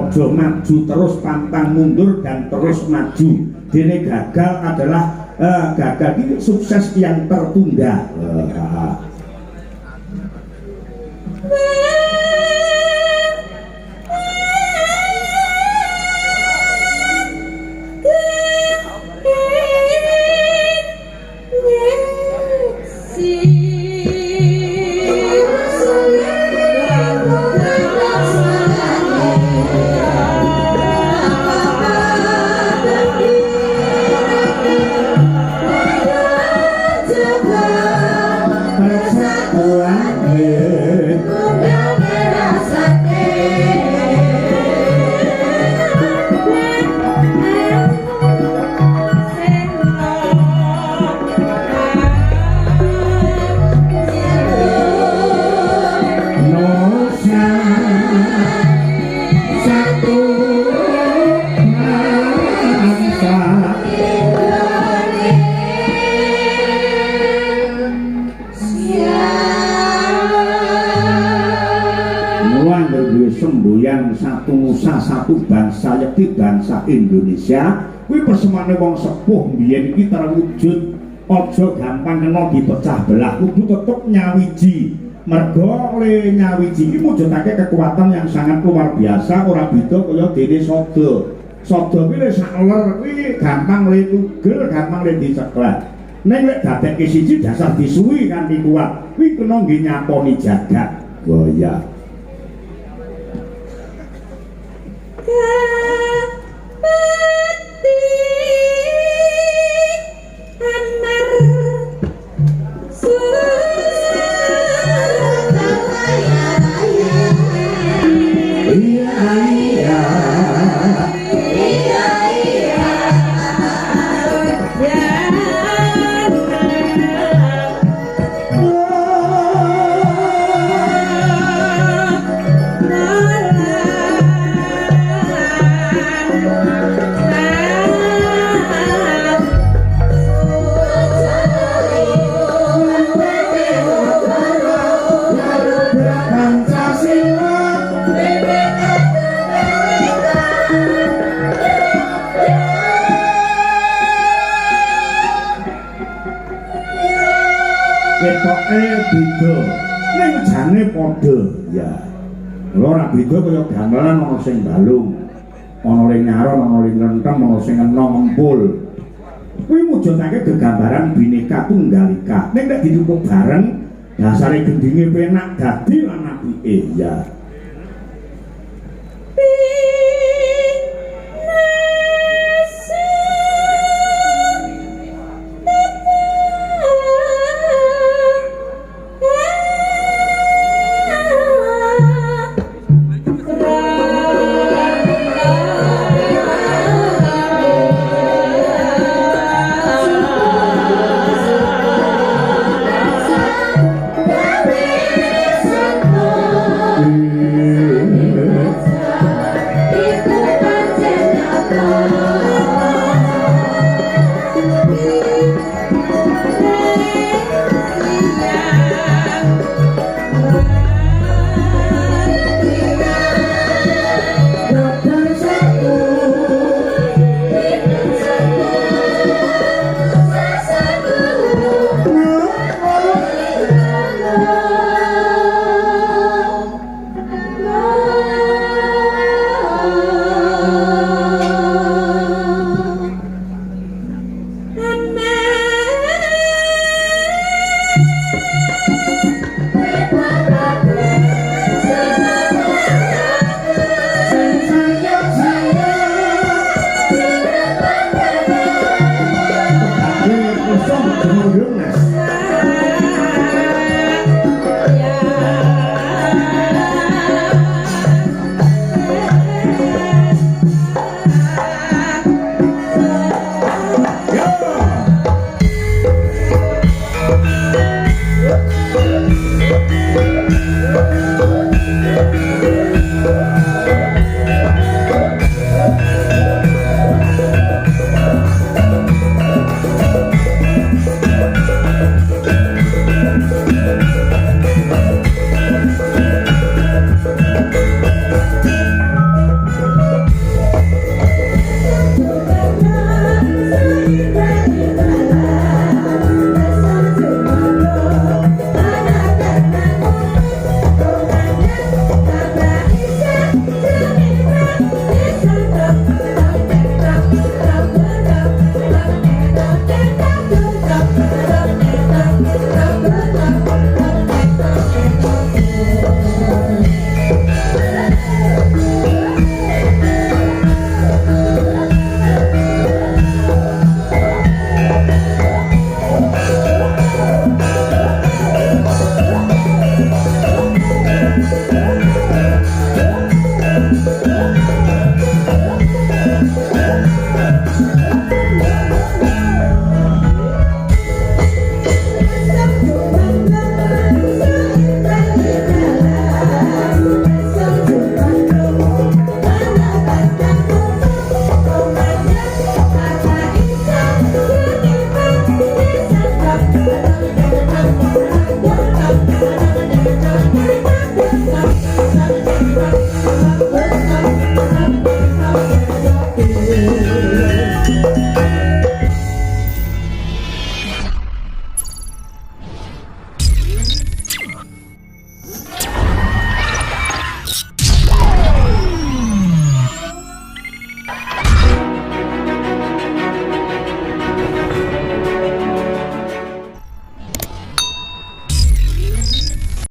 ojo maju terus, pantang mundur dan terus maju. Dene gagal adalah gagal ini sukses yang tertunda. Satu nusa satu bangsa yakti bangsa Indonesia kuwi persemane wong sepuh mbiyen iki terwujud. Aja gampang kena dipecah belah, kudu tetep nyawiji. Mergo le nyawiji iki mujudake kekuatan yang sangat luar biasa, ora beda kaya dene sada. Sada kuwi le sak ler kuwi gampang le tugel, gampang le diceklek. Ning lek dadekke siji dasar disuwi kanthi kuat, kuwi kena nggih nyaponi jagat. Wah beda ning jane padha ya. Ora beda kaya gamelan ana sing balung, ana ring nyaron, ana ring rentem, ana sing ena ngempul. Kuwi mujudake gegambaran Bhinneka Tunggal Ika. Ning nek didukung bareng dasare gendinge penak dadi lan apike ya.